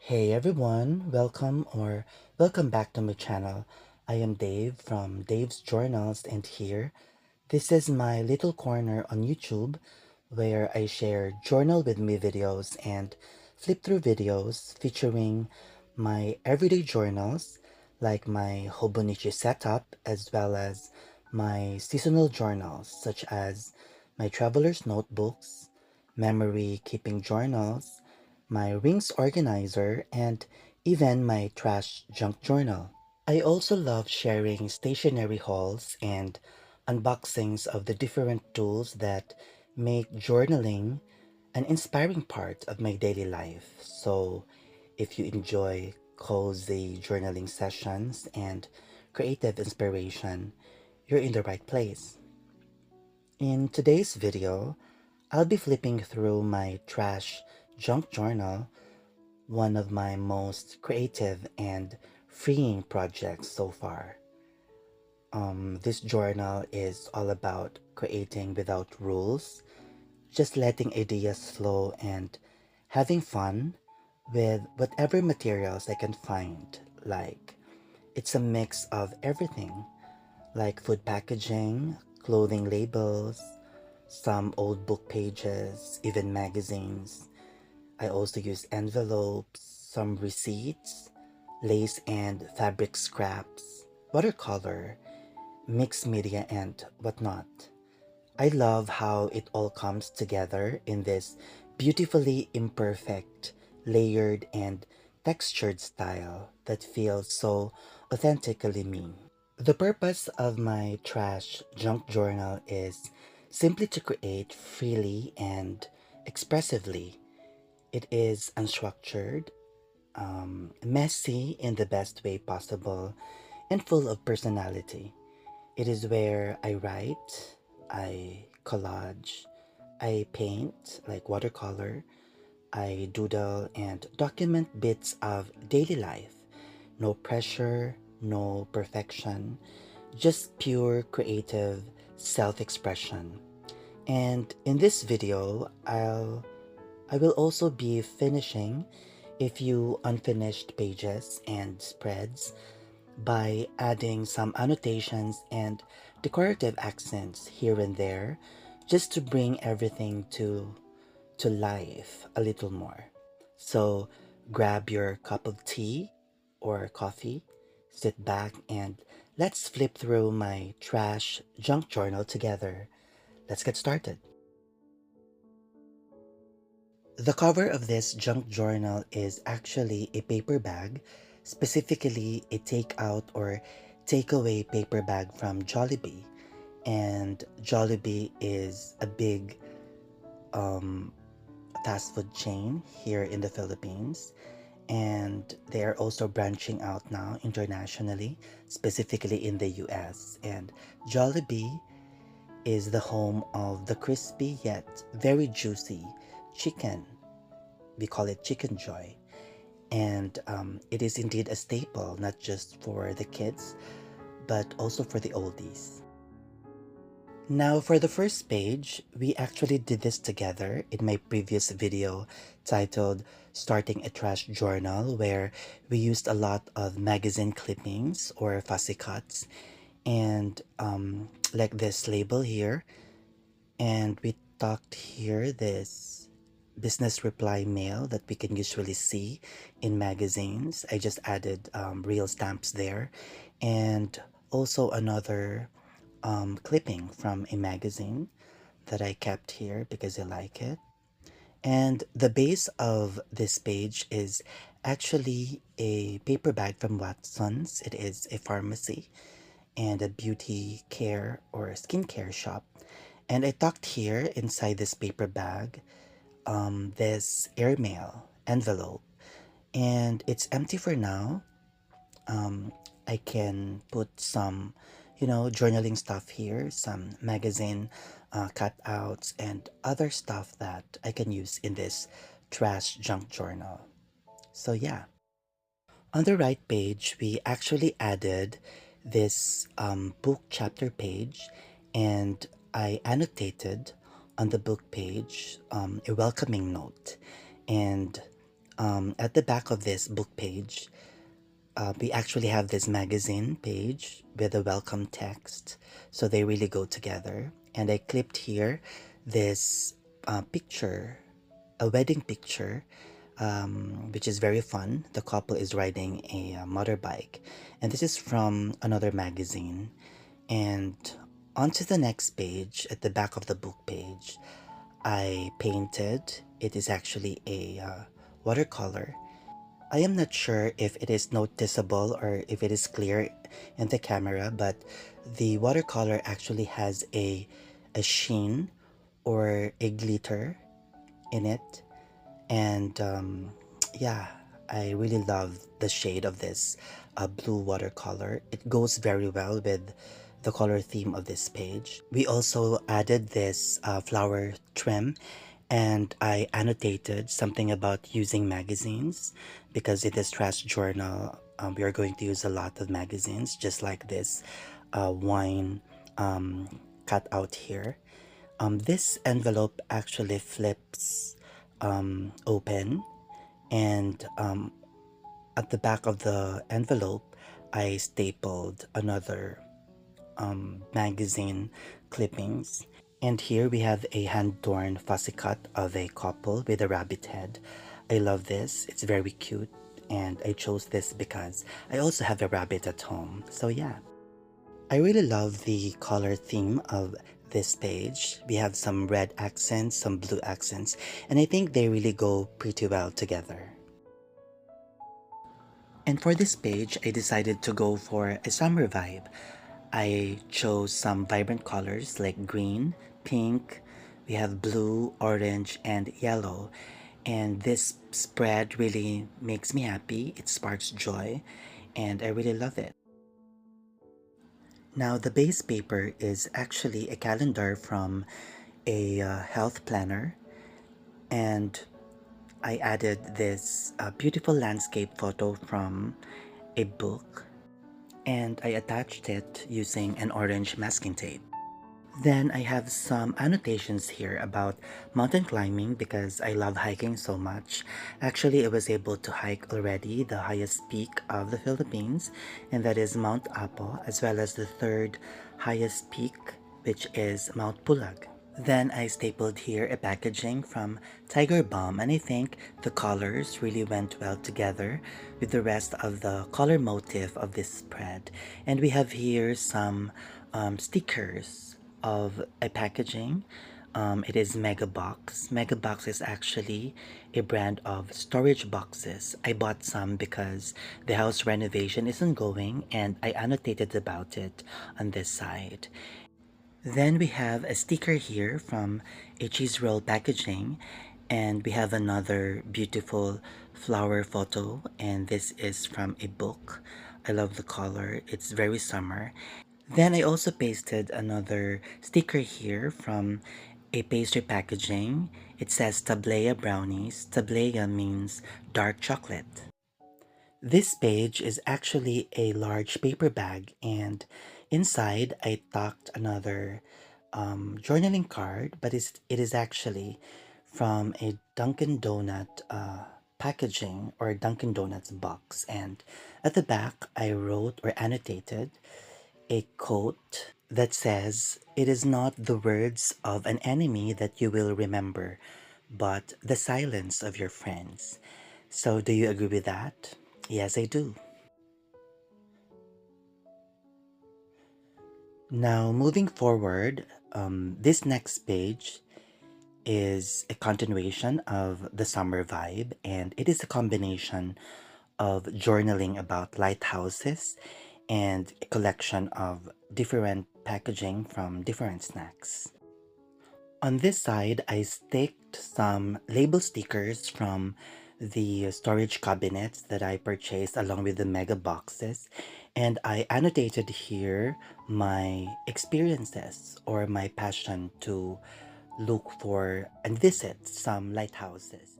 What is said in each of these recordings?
Hey everyone, welcome back to my channel. I am Dave from Dave's Journals, and here, this is my little corner on YouTube where I share journal with me videos and flip through videos featuring my everyday journals like my Hobonichi setup, as well as my seasonal journals such as my traveler's notebooks, memory keeping journals, my rings organizer, and even my trash junk journal. I also love sharing stationery hauls and unboxings of the different tools that make journaling an inspiring part of my daily life. So, if you enjoy cozy journaling sessions and creative inspiration, you're in the right place. In today's video, I'll be flipping through my trash junk journal, one of my most creative and freeing projects so far. This journal is all about creating without rules, just letting ideas flow and having fun with whatever materials I can find. Like, it's a mix of everything, like food packaging, clothing labels, some old book pages, even magazines. I also use envelopes, some receipts, lace and fabric scraps, watercolor, mixed media, and whatnot. I love how it all comes together in this beautifully imperfect, layered, and textured style that feels so authentically me. The purpose of my trash junk journal is simply to create freely and expressively. It is unstructured, messy in the best way possible, and full of personality. It is where I write, I collage, I paint like watercolor, I doodle and document bits of daily life. No pressure, no perfection, just pure creative self-expression. And in this video, I will also be finishing a few unfinished pages and spreads by adding some annotations and decorative accents here and there, just to bring everything to life a little more. So grab your cup of tea or coffee, sit back, and let's flip through my trash junk journal together. Let's get started. The cover of this junk journal is actually a paper bag, specifically a take-out or takeaway paper bag from Jollibee. And Jollibee is a big um, fast food chain here in the Philippines. And they are also branching out now internationally, specifically in the US. And Jollibee is the home of the crispy yet very juicy chicken. We call it Chicken Joy. And it is indeed a staple, not just for the kids, but also for the oldies. Now, for the first page, we actually did this together in my previous video titled Starting a Trash Journal, where we used a lot of magazine clippings or fussy cuts and like this label here. And we tucked here this business reply mail that we can usually see in magazines. I just added real stamps there, and also another clipping from a magazine that I kept here because I like it. And the base of this page is actually a paper bag from Watson's. It is a pharmacy and a beauty care or skincare shop. And I tucked here inside this paper bag this airmail envelope, and it's empty for now. I can put some, journaling stuff here, some magazine cutouts, and other stuff that I can use in this trash junk journal. So, yeah. On the right page, we actually added this book chapter page, and I annotated on the book page a welcoming note. And At the back of this book page, we actually have this magazine page with a welcome text, so they really go together. And I clipped here this picture, a wedding picture, which is very fun. The couple is riding a motorbike, and this is from another magazine. And onto the next page, at the back of the book page, I painted. It is actually a watercolor. I am not sure if it is noticeable or if it is clear in the camera, but the watercolor actually has a sheen or a glitter in it. And yeah, I really love the shade of this blue watercolor. It goes very well with the color theme of this page. We also added this flower trim, and I annotated something about using magazines because in this trash journal we are going to use a lot of magazines just like this wine cut out here. This envelope actually flips open, and at the back of the envelope I stapled another magazine clippings. And here we have a hand-torn fussy cut of a couple with a rabbit head. I love this. It's very cute, and I chose this because I also have a rabbit at home. So yeah. I really love the color theme of this page. We have some red accents, some blue accents, and I think they really go pretty well together. And for this page, I decided to go for a summer vibe. I chose some vibrant colors like green, pink, we have blue, orange, and yellow. And this spread really makes me happy. It sparks joy, and I really love it. Now, the base paper is actually a calendar from a health planner, and I added this beautiful landscape photo from a book, and I attached it using an orange masking tape. Then I have some annotations here about mountain climbing because I love hiking so much. Actually, I was able to hike already the highest peak of the Philippines, and that is Mount Apo, as well as the third highest peak, which is Mount Pulag. Then I stapled here a packaging from Tiger Balm, and I think the colors really went well together with the rest of the color motif of this spread. And we have here some stickers of a packaging. It is Mega Box. Mega Box is actually a brand of storage boxes. I bought some because the house renovation is ongoing, and I annotated about it on this side. Then we have a sticker here from a cheese roll packaging, and we have another beautiful flower photo, and this is from a book. I love the color. It's very summer. Then I also pasted another sticker here from a pastry packaging. It says Tablea brownies. Tablea means dark chocolate. This page is actually a large paper bag, and inside I tucked another journaling card, but it is actually from a Dunkin' Donut packaging or Dunkin' Donuts box. And at the back, I wrote or annotated a quote that says, "It is not the words of an enemy that you will remember, but the silence of your friends." So, do you agree with that? Yes, I do. Now, moving forward, this next page is a continuation of the summer vibe, and it is a combination of journaling about lighthouses and a collection of different packaging from different snacks. On this side, I staked some label stickers from the storage cabinets that I purchased along with the mega boxes, and I annotated here my experiences or my passion to look for and visit some lighthouses.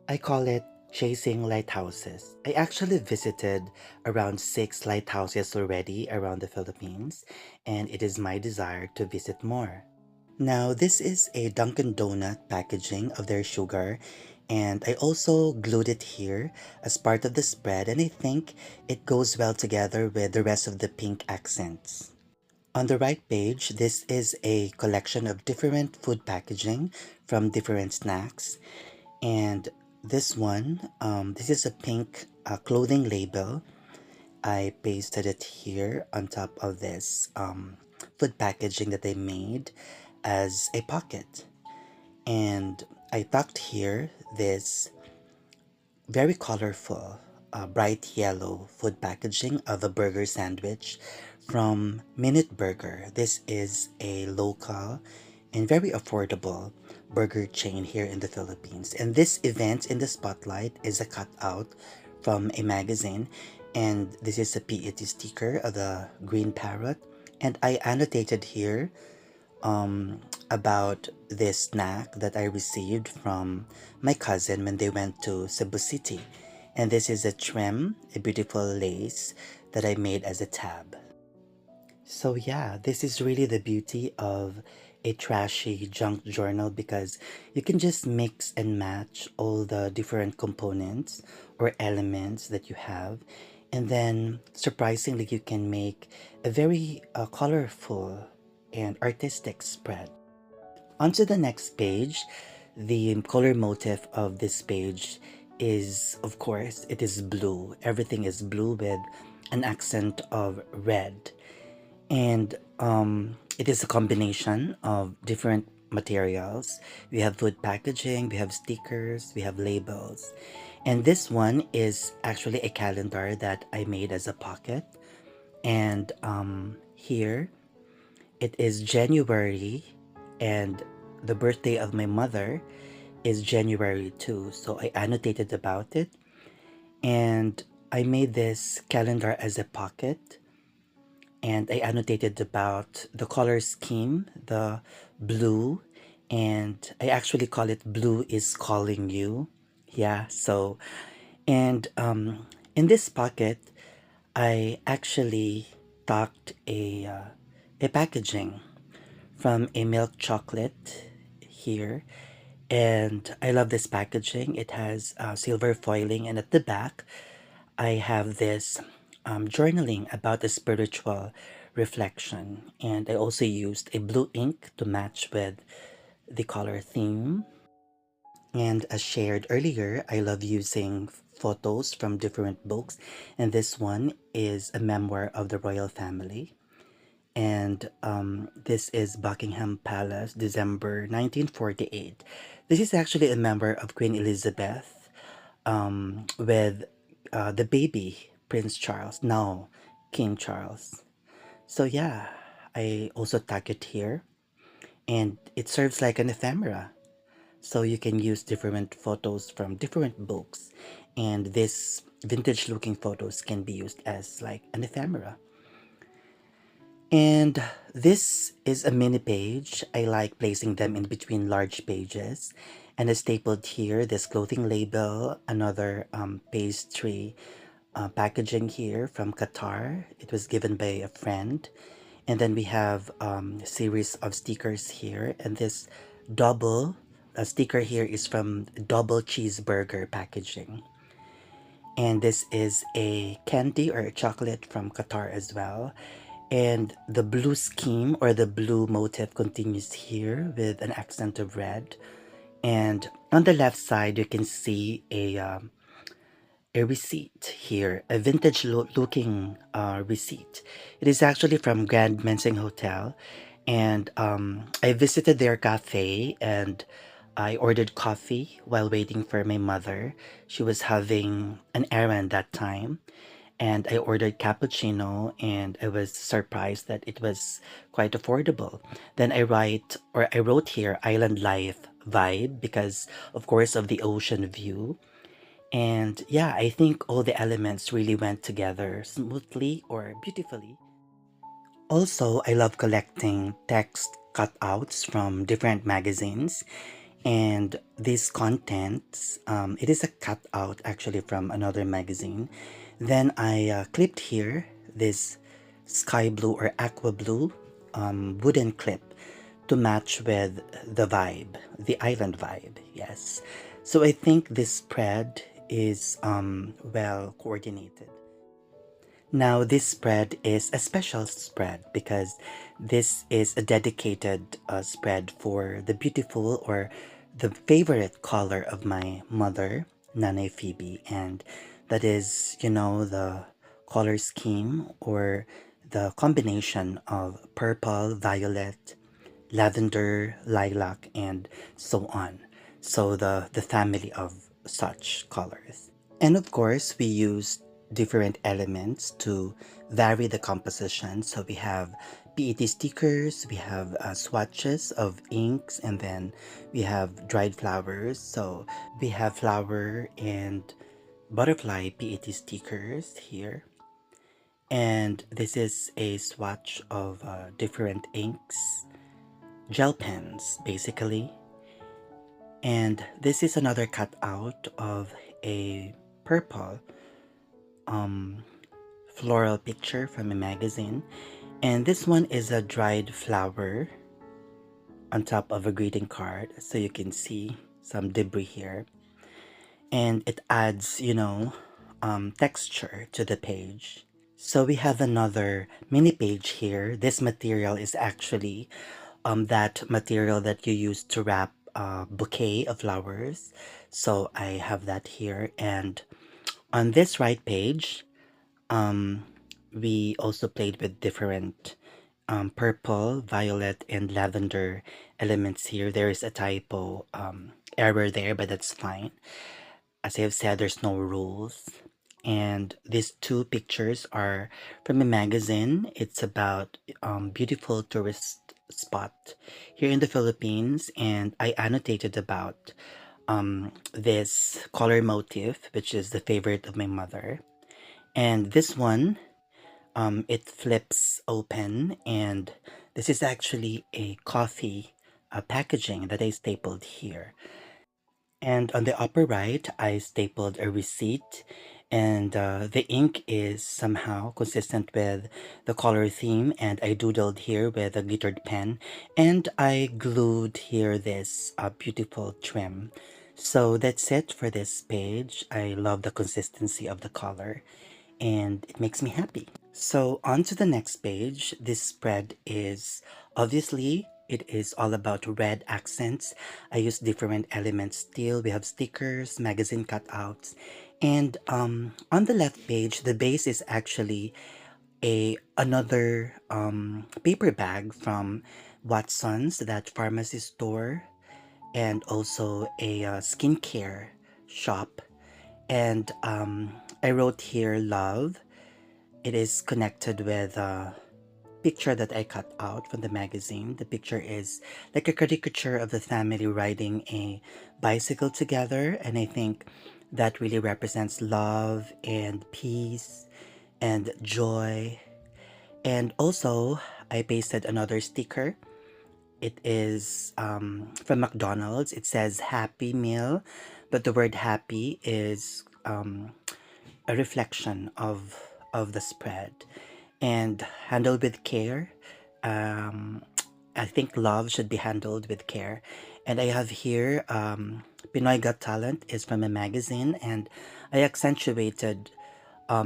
I call it Chasing Lighthouses. I actually visited around 6 lighthouses already around the Philippines, and it is my desire to visit more. Now, this is a Dunkin' Donut packaging of their sugar, And I also glued it here as part of the spread, and I think it goes well together with the rest of the pink accents. On the right page, this is a collection of different food packaging from different snacks. And this one, this is a pink clothing label. I pasted it here on top of this food packaging that I made as a pocket. And I tucked here this very colorful, bright yellow food packaging of a burger sandwich from Minute Burger. This is a local and very affordable burger chain here in the Philippines. And this event in the spotlight is a cutout from a magazine. And this is a PET sticker of the green parrot. And I annotated here about this snack that I received from my cousin when they went to Cebu City. And this is a trim, a beautiful lace that I made as a tab. So yeah, this is really the beauty of a trashy junk journal because you can just mix and match all the different components or elements that you have. And then surprisingly, you can make a very colorful and artistic spread. Onto the next page, the color motif of this page is, of course, it is blue. Everything is blue with an accent of red. And it is a combination of different materials. We have food packaging, we have stickers, we have labels. And this one is actually a calendar that I made as a pocket. And here it is January, and the birthday of my mother is January too. So I annotated about it, and I made this calendar as a pocket, and I annotated about the color scheme, the blue, and I actually call it Blue is Calling You. Yeah, so, and in this pocket, I actually tucked a packaging from a milk chocolate here. And I love this packaging. It has silver foiling, and at the back, I have this journaling about a spiritual reflection. And I also used a blue ink to match with the color theme. And as shared earlier, I love using photos from different books. And this one is a memoir of the royal family. And this is Buckingham Palace, December 1948. This is actually a member of Queen Elizabeth with the baby, Prince Charles, now King Charles. So yeah, I also tag it here, and it serves like an ephemera. So you can use different photos from different books, and this vintage looking photos can be used as like an ephemera. And this is a mini page. I like placing them in between large pages. And I stapled here this clothing label, another pastry packaging here from Qatar. It was given by a friend. And then we have a series of stickers here. And this double sticker here is from double cheeseburger packaging. And this is a candy or a chocolate from Qatar as well. And the blue scheme or the blue motif continues here with an accent of red. And on the left side, you can see a receipt here, a vintage looking receipt. It is actually from Grand Mensing Hotel. And I visited their cafe and I ordered coffee while waiting for my mother. She was having an errand that time, and I ordered cappuccino, and I was surprised that it was quite affordable. Then I wrote here island life vibe because of course of the ocean view. And yeah, I think all the elements really went together smoothly or beautifully. Also, I love collecting text cutouts from different magazines. And these contents, it is a cutout actually from another magazine. Then I clipped here this sky blue or aqua blue wooden clip to match with the vibe, the island vibe, yes. So I think this spread is well coordinated. Now, this spread is a special spread because this is a dedicated spread for the beautiful or the favorite color of my mother, Nanay Phoebe, and that is, the color scheme or the combination of purple, violet, lavender, lilac, and so on. So the family of such colors. And of course, we use different elements to vary the composition. So we have PET stickers, we have swatches of inks, and then we have dried flowers. So we have flower and butterfly PET stickers here. And this is a swatch of different inks, gel pens basically. And this is another cutout of a purple floral picture from a magazine. And this one is a dried flower on top of a greeting card. So you can see some debris here. And it adds, texture to the page. So we have another mini page here. This material is actually that material that you use to wrap a bouquet of flowers. So I have that here. And on this right page, um, we also played with different purple, violet, and lavender elements here. There is a typo error there, but that's fine. As I have said, there's no rules. And these two pictures are from a magazine. It's about beautiful tourist spot here in the Philippines, and I annotated about this color motif, which is the favorite of my mother. And this one, it flips open, and this is actually a coffee packaging that I stapled here. And on the upper right, I stapled a receipt, and the ink is somehow consistent with the color theme, and I doodled here with a glittered pen, and I glued here this beautiful trim. So that's it for this page. I love the consistency of the color, and it makes me happy. So on to the next page. This spread is obviously it is all about red accents. I use different elements still. We have stickers, magazine cutouts, and on the left page, the base is actually a another paper bag from Watson's, that pharmacy store, and also a skincare shop. And I wrote here love. It is connected with a picture that I cut out from the magazine. The picture is like a caricature of the family riding a bicycle together, and I think that really represents love and peace and joy. And also, I pasted another sticker. It is from McDonald's. It says Happy Meal, but the word happy is a reflection of the spread, and handled with care. um, I think love should be handled with care. And I have here Pinoy Got Talent is from a magazine, and I accentuated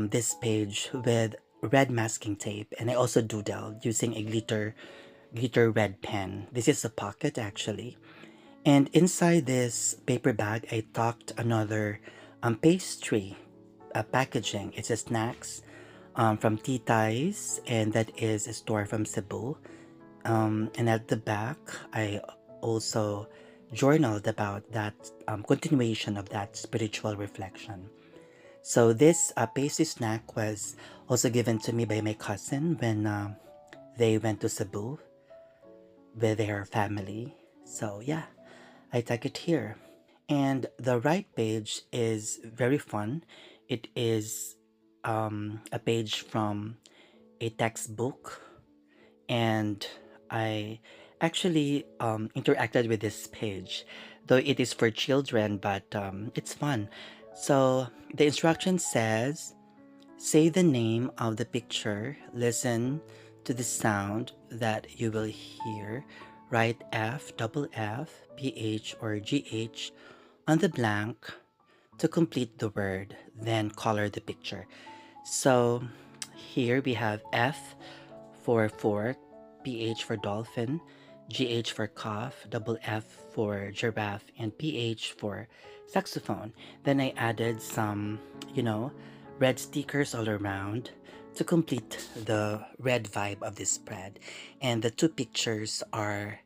this page with red masking tape, and I also doodled using a glitter red pen. This is a pocket actually. And inside this paper bag, I tucked another pastry packaging. It's a snacks from Titay's, and that is a store from Cebu. And at the back, I also journaled about that continuation of that spiritual reflection. So this pastry snack was also given to me by my cousin when they went to Cebu with their family. So yeah, I take it here. And the right page is very fun. It is a page from a textbook, and I actually interacted with this page, though it is for children, but it's fun. So the instruction says, say the name of the picture, listen to the sound that you will hear, write F, double F, PH, or GH On the blank, to complete the word, then color the picture. So here we have F for fork, PH for dolphin, GH for cough, double F for giraffe, and PH for saxophone. Then I added some, you know, red stickers all around to complete the red vibe of this spread. And the two pictures are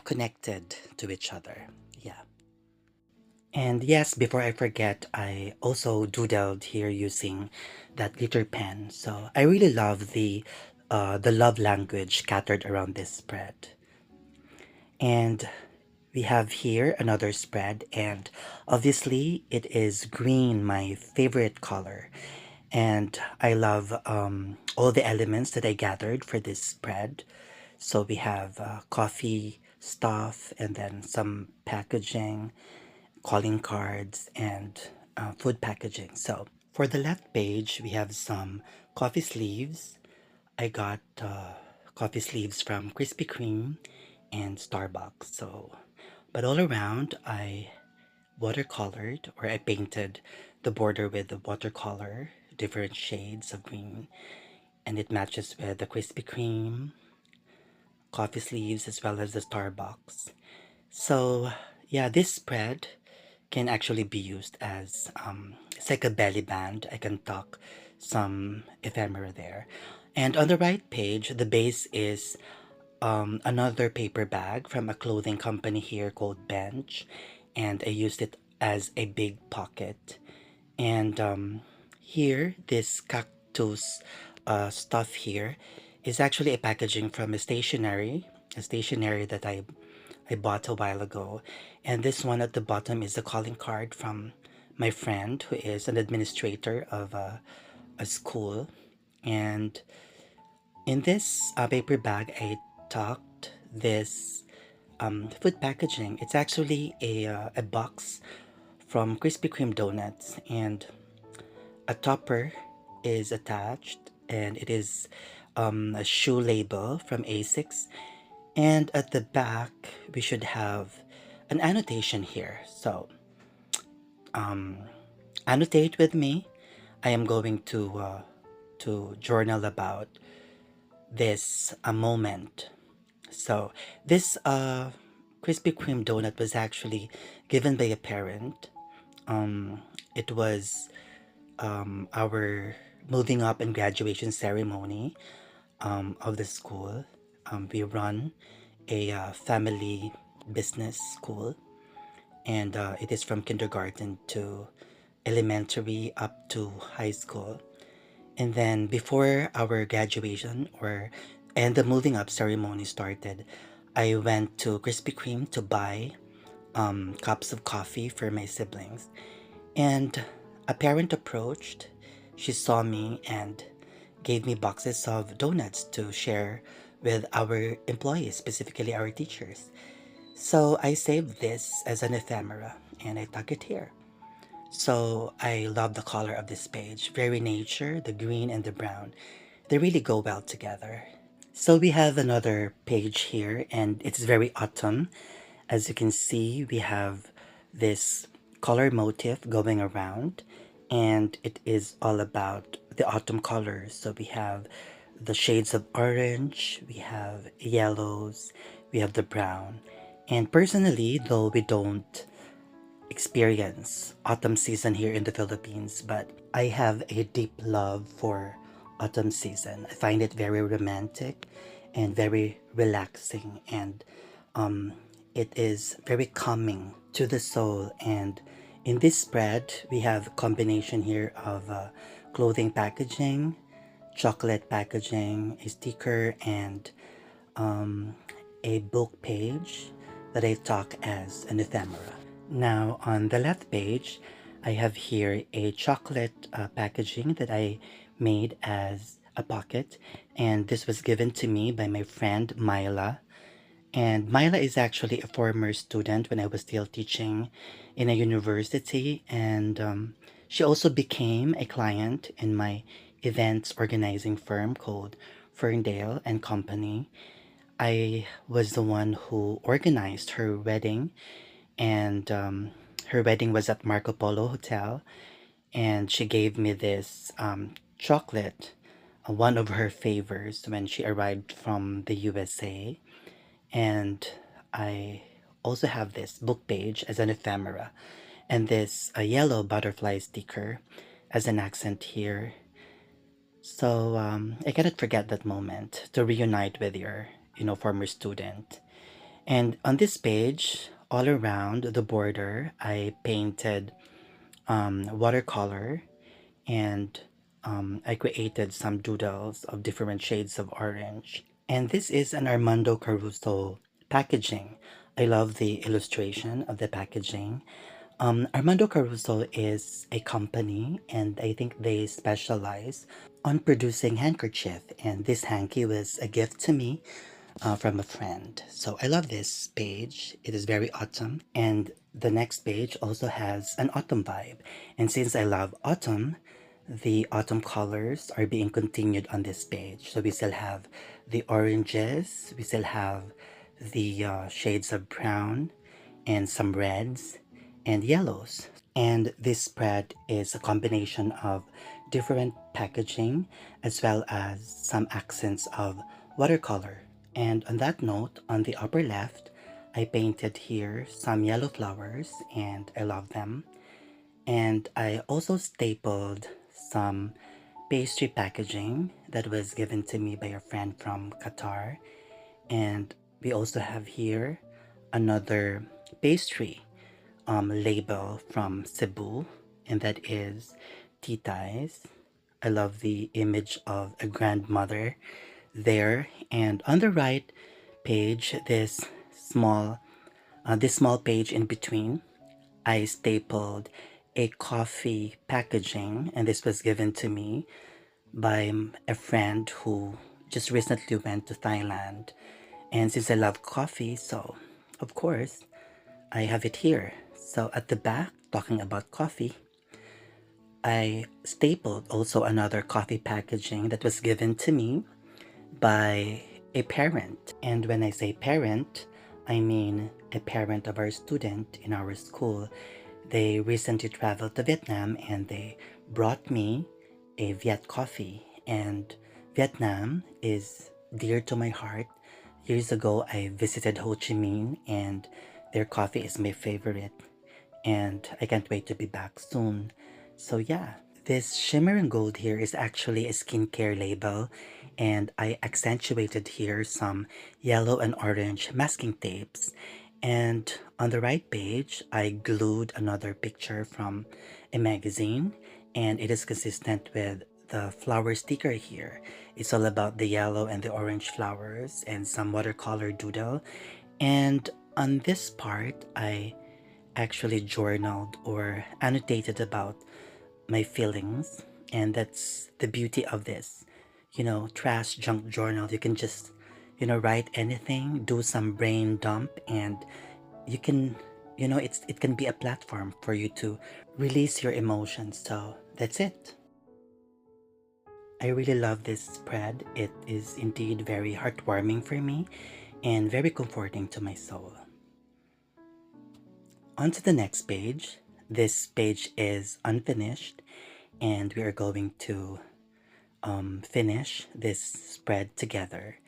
connected to each other. Yeah. And yes, before I forget, I also doodled here using that glitter pen. So I really love the love language scattered around this spread. And we have here another spread, and obviously it is green, my favorite color. And I love all the elements that I gathered for this spread. So we have coffee stuff and then some packaging, calling cards, and food packaging. So for the left page, we have some coffee sleeves. I got coffee sleeves from Krispy Kreme and Starbucks. So, but all around, I watercolored or I painted the border with the watercolor, different shades of green, and it matches with the Krispy Kreme coffee sleeves as well as the Starbucks. So, yeah, this spread can actually be used as it's like a belly band. I can tuck some ephemera there. And on the right page, the base is another paper bag from a clothing company here called Bench, and I used it as a big pocket. And here, this cactus stuff here is actually a packaging from a stationery that I bought a while ago. And this one at the bottom is a calling card from my friend who is an administrator of a school. And in this paper bag, I tucked this food packaging. It's actually a box from Krispy Kreme donuts, and a topper is attached, and it is a shoe label from Asics. And at the back, we should have an annotation here. So annotate with me. I am going to journal about this a moment. So this Krispy Kreme donut was actually given by a parent. It was our moving up and graduation ceremony of the school. We run a family business school, and it is from kindergarten to elementary up to high school. And then before our graduation or and the moving up ceremony started, I went to Krispy Kreme to buy cups of coffee for my siblings. And a parent approached. She saw me and gave me boxes of donuts to share with our employees, specifically our teachers. So I saved this as an ephemera and I tuck it here. So I love the color of this page. Very nature, the green and the brown. They really go well together. So we have another page here and it's very autumn. As you can see, we have this color motif going around and it is all about the autumn colors. So we have the shades of orange, we have yellows, we have the brown. And personally, though we don't experience autumn season here in the Philippines, but I have a deep love for autumn season. I find it very romantic and very relaxing, and um, it is very calming to the soul. And in this spread, we have a combination here of clothing packaging, chocolate packaging, a sticker, and a book page that I talk as an ephemera. Now on the left page, I have here a chocolate packaging that I made as a pocket, and this was given to me by my friend Myla. And Myla is actually a former student when I was still teaching in a university, and she also became a client in my events organizing firm called Ferndale and Company. I was the one who organized her wedding and her wedding was at Marco Polo Hotel, and she gave me this chocolate, one of her favors when she arrived from the USA. And I also have this book page as an ephemera, and this a yellow butterfly sticker as an accent here. So I cannot forget that moment to reunite with your, former student. And on this page, all around the border, I painted watercolor, and I created some doodles of different shades of orange. And this is an Armando Caruso packaging. I love the illustration of the packaging. Armando Caruso is a company, and I think they specialize on producing handkerchief. And this hanky was a gift to me from a friend. So I love this page. It is very autumn. And the next page also has an autumn vibe. And since I love autumn, the autumn colors are being continued on this page. So we still have the oranges, we still have the shades of brown, and some reds and yellows. And this spread is a combination of different packaging as well as some accents of watercolor. And on that note, on the upper left, I painted here some yellow flowers and I love them. And I also stapled some pastry packaging that was given to me by a friend from Qatar. And we also have here another pastry label from Cebu, and that is Titai's. I love the image of a grandmother there. And on the right page, small this small page in between, I stapled a coffee packaging, and this was given to me by a friend who just recently went to Thailand. And since I love coffee, so of course I have it here. So at the back, talking about coffee, I stapled also another coffee packaging that was given to me by a parent. And when I say parent, I mean a parent of our student in our school. They recently traveled to Vietnam and they brought me a Viet coffee. And Vietnam is dear to my heart. Years ago, I visited Ho Chi Minh and their coffee is my favorite. And I can't wait to be back soon. So yeah, this shimmer and gold here is actually a skincare label, and I accentuated here some yellow and orange masking tapes. And on the right page, I glued another picture from a magazine, and it is consistent with the flower sticker here. It's all about the yellow and the orange flowers and some watercolor doodle. And on this part, I actually journaled or annotated about my feelings, and that's the beauty of this, trash junk journal. You can just, write anything, do some brain dump, and you can, it can be a platform for you to release your emotions. So that's it. I really love this spread. It is indeed very heartwarming for me and very comforting to my soul. On to the next page. This page is unfinished, and we are going to finish this spread together.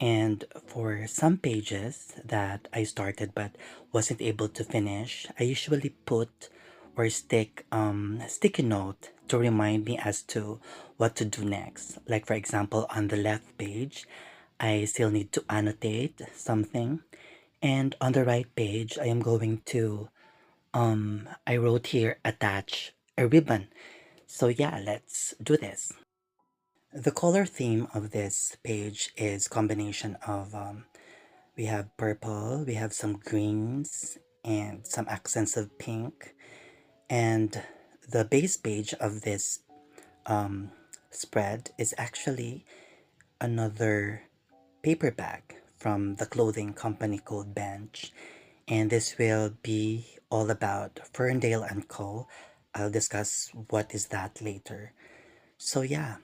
And for some pages that I started but wasn't able to finish, I usually put or stick sticky note to remind me as to what to do next. Like for example, on the left page, I still need to annotate something. And on the right page, I am going to I wrote here attach a ribbon. So yeah, let's do this. The color theme of this page is combination of we have purple, we have some greens, and some accents of pink. And the base page of this spread is actually another paper bag from the clothing company called Bench. And this will be all about Ferndale and Co. I'll discuss what is that later. So yeah,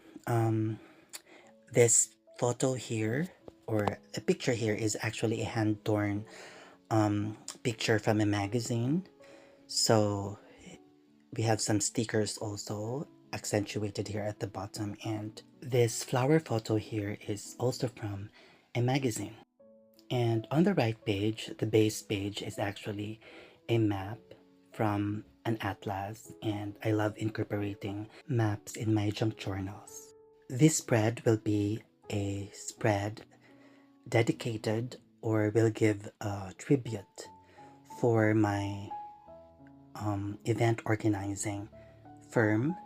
this photo here or a picture here is actually a hand-torn picture from a magazine. So we have some stickers also accentuated here at the bottom, and this flower photo here is also from a magazine. And on the right page, the base page is actually a map from an atlas, and I love incorporating maps in my junk journals. This spread will be a spread dedicated or will give a tribute for my event organizing firm.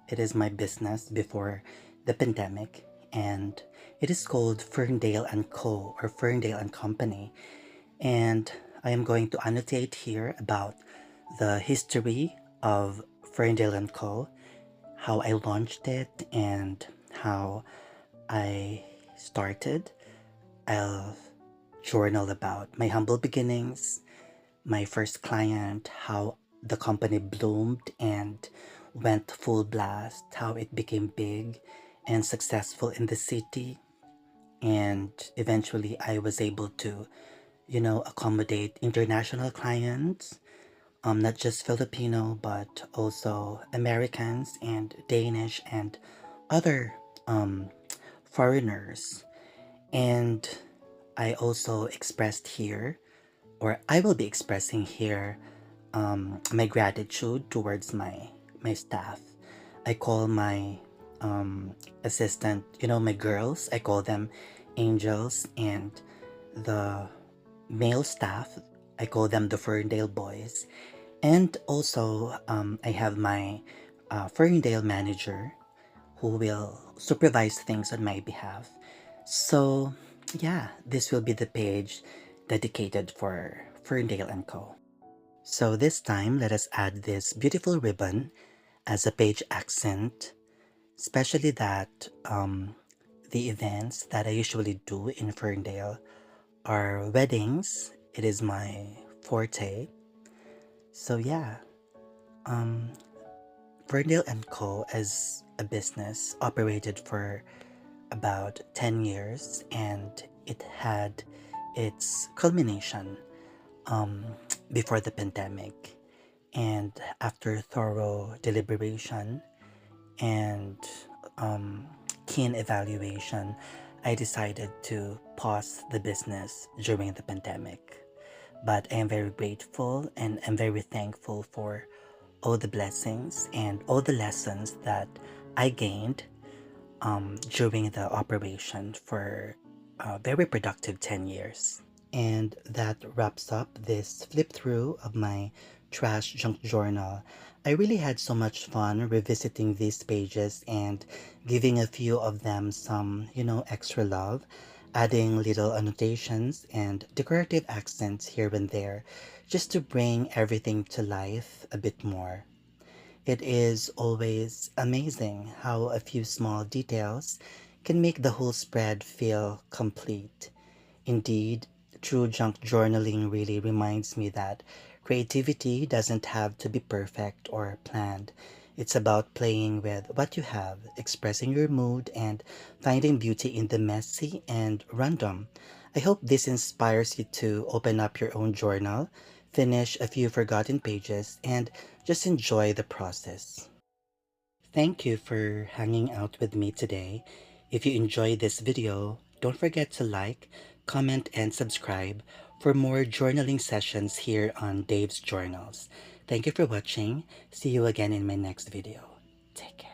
It is my business before the pandemic, and it is called Ferndale and Co. or Ferndale and Company. And I am going to annotate here about the history of Ferndale and Co., how I launched it, and how I started. I'll journal about my humble beginnings, my first client, how the company bloomed and went full blast, how it became big and successful in the city. And eventually I was able to, accommodate international clients, not just Filipino, but also Americans and Danish and other um, foreigners. And I also expressed here, or I will be expressing here, my gratitude towards my staff. I call my assistant, my girls, I call them angels, and the male staff, I call them the Ferndale boys. And also, I have my Ferndale manager who will supervise things on my behalf. So, yeah, this will be the page dedicated for Ferndale and Co. So this time, let us add this beautiful ribbon as a page accent, especially that the events that I usually do in Ferndale are weddings. It is my forte. So yeah, um, Ferndale and Co. as a business operated for about 10 years, and it had its culmination um, before the pandemic. And after thorough deliberation and um, keen evaluation, I decided to pause the business during the pandemic. But I am very grateful and I'm very thankful for all the blessings and all the lessons that I gained during the operation for a very productive 10 years. And that wraps up this flip through of my trash junk journal. I really had so much fun revisiting these pages and giving a few of them some, extra love, adding little annotations and decorative accents here and there, just to bring everything to life a bit more. It is always amazing how a few small details can make the whole spread feel complete. Indeed, true junk journaling really reminds me that creativity doesn't have to be perfect or planned. It's about playing with what you have, expressing your mood, and finding beauty in the messy and random. I hope this inspires you to open up your own journal, finish a few forgotten pages, and just enjoy the process. Thank you for hanging out with me today. If you enjoyed this video, don't forget to like, comment, and subscribe for more journaling sessions here on Dave's Journals. Thank you for watching. See you again in my next video. Take care.